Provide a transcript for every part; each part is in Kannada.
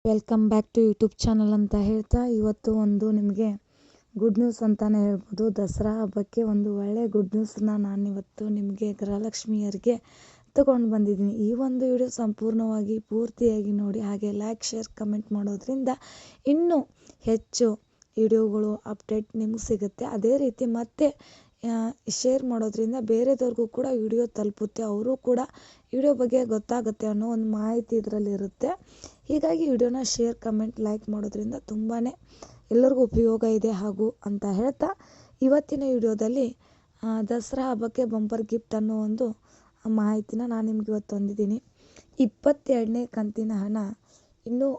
Welcome back to YouTube channel ಅಂತ ಹೇಳ್ತಾ ಇವತ್ತು ಒಂದು ನಿಮಗೆ ಗುಡ್ ನ್ಯೂಸ್ ಅಂತಾನೆ ಹೇಳ್ಬೋದು. ದಸರಾ ಹಬ್ಬಕ್ಕೆ ಒಂದು ಒಳ್ಳೆ ಗುಡ್ ನ್ಯೂಸ್ನ ನಾನಿವತ್ತು ನಿಮಗೆ ಗೃಹಲಕ್ಷ್ಮಿಯರಿಗೆ ತಗೊಂಡು ಬಂದಿದ್ದೀನಿ. ಈ ಒಂದು ವಿಡಿಯೋ ಸಂಪೂರ್ಣವಾಗಿ ಪೂರ್ತಿಯಾಗಿ ನೋಡಿ, ಹಾಗೆ ಲೈಕ್ ಶೇರ್ ಕಮೆಂಟ್ ಮಾಡೋದ್ರಿಂದ ಇನ್ನೂ ಹೆಚ್ಚು ವಿಡಿಯೋಗಳು ಅಪ್ಡೇಟ್ ನಿಮ್ಗೆ ಸಿಗುತ್ತೆ. ಅದೇ ರೀತಿ ಮತ್ತೆ ಶೇರ್ ಮಾಡೋದ್ರಿಂದ ಬೇರೆದವ್ರಿಗೂ ಕೂಡ ವಿಡಿಯೋ ತಲುಪುತ್ತೆ, ಅವರು ಕೂಡ ವಿಡಿಯೋ ಬಗ್ಗೆ ಗೊತ್ತಾಗುತ್ತೆ ಅನ್ನೋ ಒಂದು ಮಾಹಿತಿ ಇದರಲ್ಲಿ ಇರುತ್ತೆ. ಹೀಗಾಗಿ ವಿಡಿಯೋನ ಶೇರ್ ಕಮೆಂಟ್ ಲೈಕ್ ಮಾಡೋದ್ರಿಂದ ತುಂಬಾ ಎಲ್ಲರಿಗೂ ಉಪಯೋಗ ಇದೆ ಹಾಗೂ ಅಂತ ಹೇಳ್ತಾ ಇವತ್ತಿನ ವಿಡಿಯೋದಲ್ಲಿ ದಸರಾ ಹಬ್ಬಕ್ಕೆ ಬಂಪರ್ ಗಿಫ್ಟ್ ಅನ್ನೋ ಒಂದು ಮಾಹಿತಿನ ನಾನು ನಿಮ್ಗೆ ಇವತ್ತು ತಂದಿದ್ದೀನಿ. 22ನೇ ಕಂತಿನ ಹಣ ಇನ್ನೂ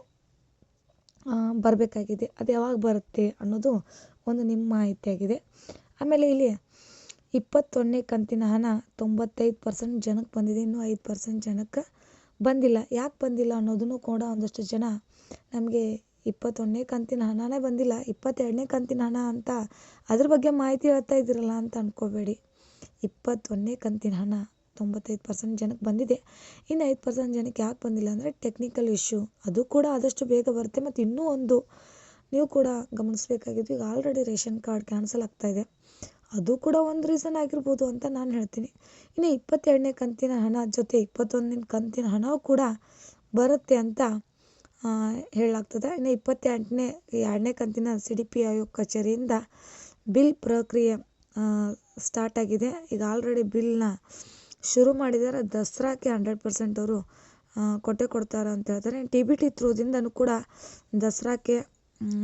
ಬರಬೇಕಾಗಿದೆ. ಅದು ಯಾವಾಗ ಬರುತ್ತೆ ಅನ್ನೋದು ಒಂದು ನಿಮ್ಮ ಮಾಹಿತಿಯಾಗಿದೆ. ಆಮೇಲೆ ಇಲ್ಲಿ 21ನೇ ಕಂತಿನ ಹಣ 95% ಜನಕ್ಕೆ ಬಂದಿದೆ, ಇನ್ನೂ 5% ಜನಕ್ಕೆ ಬಂದಿಲ್ಲ. ಯಾಕೆ ಬಂದಿಲ್ಲ ಅನ್ನೋದನ್ನು ಕೂಡ ಒಂದಷ್ಟು ಜನ ನಮಗೆ 21ನೇ ಕಂತಿನ ಹಣನೇ ಬಂದಿಲ್ಲ, 22ನೇ ಕಂತಿನ ಹಣ ಅಂತ ಅದ್ರ ಬಗ್ಗೆ ಮಾಹಿತಿ ಹೇಳ್ತಾ ಇದ್ದೀರಲ್ಲ ಅಂತ ಅಂದ್ಕೋಬೇಡಿ. 21ನೇ ಕಂತಿನ ಹಣ 95% ಜನಕ್ಕೆ ಬಂದಿದೆ, ಇನ್ನು 5% ಜನಕ್ಕೆ ಯಾಕೆ ಬಂದಿಲ್ಲ ಅಂದರೆ ಟೆಕ್ನಿಕಲ್ ಇಶ್ಯೂ. ಅದು ಕೂಡ ಆದಷ್ಟು ಬೇಗ ಬರುತ್ತೆ. ಮತ್ತು ಇನ್ನೂ ಒಂದು ನೀವು ಕೂಡ ಗಮನಿಸಬೇಕಾಗಿದ್ದು, ಈಗ ಆಲ್ರೆಡಿ ರೇಷನ್ ಕಾರ್ಡ್ ಕ್ಯಾನ್ಸಲ್ ಆಗ್ತಾ ಇದೆ, ಅದು ಕೂಡ ಒಂದು ರೀಸನ್ ಆಗಿರ್ಬೋದು ಅಂತ ನಾನು ಹೇಳ್ತೀನಿ. ಇನ್ನು 22ನೇ ಕಂತಿನ ಹಣ ಜೊತೆ 21ನೇ ಕಂತಿನ ಹಣ ಕೂಡ ಬರುತ್ತೆ ಅಂತ ಹೇಳಲಾಗ್ತದೆ. ಇನ್ನು 2ನೇ ಕಂತಿನ CDP ಆಯೋಗ ಕಚೇರಿಯಿಂದ ಬಿಲ್ ಪ್ರಕ್ರಿಯೆ ಸ್ಟಾರ್ಟ್ ಆಗಿದೆ. ಈಗ ಆಲ್ರೆಡಿ ಬಿಲ್ನ ಶುರು ಮಾಡಿದ್ದಾರೆ. ದಸರಾಕ್ಕೆ 100% ಅವರು ಕೊಡ್ತಾರೆ ಅಂತ ಹೇಳ್ತಾರೆ. TBT ಥ್ರೂದಿಂದನೂ ಕೂಡ ದಸರಾಕ್ಕೆ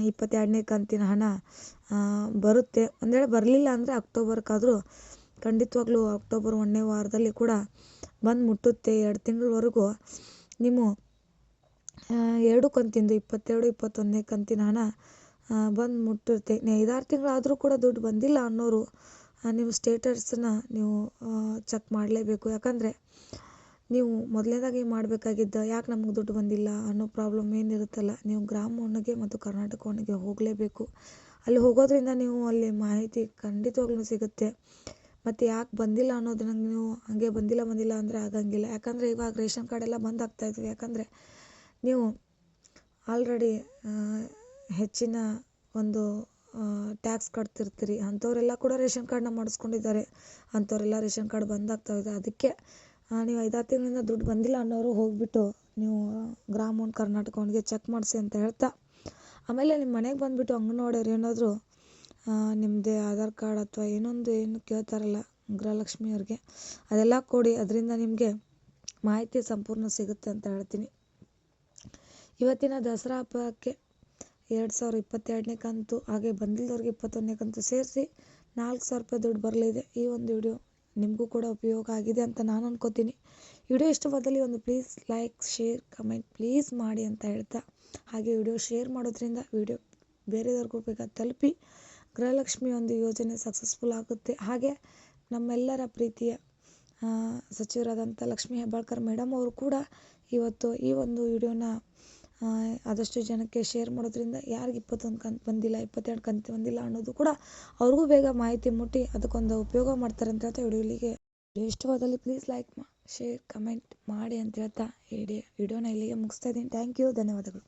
22ನೇ ಕಂತಿನ ಹಣ ಬರುತ್ತೆ. ಒಂದು ವೇಳೆ ಬರಲಿಲ್ಲ ಅಂದರೆ ಅಕ್ಟೋಬರ್ಗಾದರೂ ಖಂಡಿತವಾಗ್ಲೂ ಅಕ್ಟೋಬರ್ 1ನೇ ವಾರದಲ್ಲಿ ಕೂಡ ಬಂದು ಮುಟ್ಟುತ್ತೆ. 2 ತಿಂಗಳವರೆಗೂ ನೀವು 2 ಕಂತಿಂದು 22, 21ನೇ ಕಂತಿನ ಹಣ ಬಂದು ಮುಟ್ಟುತ್ತೆ. 5-6 ತಿಂಗಳಾದರೂ ಕೂಡ ದುಡ್ಡು ಬಂದಿಲ್ಲ ಅನ್ನೋರು ನೀವು ಸ್ಟೇಟಸ್ನ ನೀವು ಚೆಕ್ ಮಾಡಲೇಬೇಕು. ಯಾಕಂದರೆ ನೀವು ಮೊದಲನೇದಾಗಿ ಮಾಡಬೇಕಾಗಿದ್ದ ಯಾಕೆ ನಮಗೆ ದುಡ್ಡು ಬಂದಿಲ್ಲ ಅನ್ನೋ ಪ್ರಾಬ್ಲಮ್ ಏನಿರುತ್ತಲ್ಲ, ನೀವು ಗ್ರಾಮ ಒನ್ಗೆ ಮತ್ತು ಕರ್ನಾಟಕ ಒನ್ಗೆ ಹೋಗಲೇಬೇಕು. ಅಲ್ಲಿ ಹೋಗೋದ್ರಿಂದ ನೀವು ಅಲ್ಲಿ ಮಾಹಿತಿ ಖಂಡಿತವಾಗ್ಲೂ ಸಿಗುತ್ತೆ. ಮತ್ತು ಯಾಕೆ ಬಂದಿಲ್ಲ ಅನ್ನೋದನ್ನ ನೀವು ಹಾಗೆ ಬಂದಿಲ್ಲ ಅಂದರೆ ಆಗಂಗಿಲ್ಲ. ಯಾಕಂದರೆ ಇವಾಗ ರೇಷನ್ ಕಾರ್ಡ್ ಎಲ್ಲ ಬಂದ್ ಆಗ್ತಾಯಿದ್ವಿ. ಯಾಕಂದರೆ ನೀವು ಆಲ್ರೆಡಿ ಹೆಚ್ಚಿನ ಒಂದು ಟ್ಯಾಕ್ಸ್ ಕಟ್ತಿರ್ತೀರಿ. ಅಂಥವರೆಲ್ಲ ಕೂಡ ರೇಷನ್ ಕಾರ್ಡ್ನ ಮಾಡಿಸ್ಕೊಂಡಿದ್ದಾರೆ. ಅಂಥವರೆಲ್ಲ ರೇಷನ್ ಕಾರ್ಡ್ ಬಂದ್ ಆಗ್ತಾಯಿದೆ. ಅದಕ್ಕೆ ನೀವು 5-6 ತಿಂಗಳಿಂದ ದುಡ್ಡು ಬಂದಿಲ್ಲ ಅನ್ನೋರು ಹೋಗಿಬಿಟ್ಟು ನೀವು ಗ್ರಾಮ ಒನ್ ಕರ್ನಾಟಕ ಒನ್ಗೆ ಚೆಕ್ ಮಾಡಿಸಿ ಅಂತ ಹೇಳ್ತಾ, ಆಮೇಲೆ ನಿಮ್ಮ ಮನೆಗೆ ಬಂದುಬಿಟ್ಟು ಅಂಗನವಾಡಿಯವ್ರು ಏನಾದರೂ ನಿಮ್ಮದೇ ಆಧಾರ್ ಕಾರ್ಡ್ ಅಥವಾ ಏನು ಕೇಳ್ತಾರಲ್ಲ ಗೃಹಲಕ್ಷ್ಮಿಯವ್ರಿಗೆ, ಅದೆಲ್ಲ ಕೊಡಿ. ಅದರಿಂದ ನಿಮಗೆ ಮಾಹಿತಿ ಸಂಪೂರ್ಣ ಸಿಗುತ್ತೆ ಅಂತ ಹೇಳ್ತೀನಿ. ಇವತ್ತಿನ ದಸರಾ ಹಬ್ಬಕ್ಕೆ 2022ನೇ ಕಂತು ಹಾಗೆ ಬಂದಿಲ್ಲದವ್ರಿಗೆ 21ನೇ ಕಂತು ಸೇರಿಸಿ 4,000 ರೂಪಾಯಿ ದುಡ್ಡು ಬರಲಿದೆ. ಈ ಒಂದು ವಿಡಿಯೋ ನಿಮಗೂ ಕೂಡ ಉಪಯೋಗ ಆಗಿದೆ ಅಂತ ನಾನು ಅನ್ಕೋತೀನಿ. ವಿಡಿಯೋ ಇಷ್ಟವಾದಲ್ಲಿ ಒಂದು please like share comment please ಮಾಡಿ ಅಂತ ಹೇಳ್ತಾ, ಹಾಗೆ ವಿಡಿಯೋ ಶೇರ್ ಮಾಡೋದ್ರಿಂದ ವಿಡಿಯೋ ಬೇರೆದವ್ರಿಗೂ ಬೇಗ ತಲುಪಿ ಗೃಹಲಕ್ಷ್ಮಿ ಒಂದು ಯೋಜನೆ ಸಕ್ಸಸ್ಫುಲ್ ಆಗುತ್ತೆ. ಹಾಗೆ ನಮ್ಮೆಲ್ಲರ ಪ್ರೀತಿಯ ಸಚಿವರಾದಂಥ ಲಕ್ಷ್ಮೀ ಹೆಬ್ಬಾಳ್ಕರ್ ಮೇಡಮ್ ಅವರು ಕೂಡ ಇವತ್ತು ಈ ಒಂದು ವಿಡಿಯೋನ ಆದಷ್ಟು ಜನಕ್ಕೆ ಶೇರ್ ಮಾಡೋದ್ರಿಂದ ಯಾರಿಗೆ 21 ಕಂತು ಬಂದಿಲ್ಲ, 22 ಕಂತು ಬಂದಿಲ್ಲ ಅನ್ನೋದು ಕೂಡ ಅವ್ರಿಗೂ ಬೇಗ ಮಾಹಿತಿ ಮುಟ್ಟಿ ಅದಕ್ಕೊಂದು ಉಪಯೋಗ ಮಾಡ್ತಾರೆ ಅಂತ ಹೇಳ್ತಾ ವಿಡಿಯೋ ಇಷ್ಟವಾದಲ್ಲಿ ಪ್ಲೀಸ್ ಲೈಕ್ ಶೇರ್ ಕಮೆಂಟ್ ಮಾಡಿ ಅಂತ ಹೇಳ್ತಾ ವಿಡಿಯೋನ ಇಲ್ಲಿಗೆ ಮುಗಿಸ್ತಾ ಇದ್ದೀನಿ. ಥ್ಯಾಂಕ್ ಯು, ಧನ್ಯವಾದಗಳು.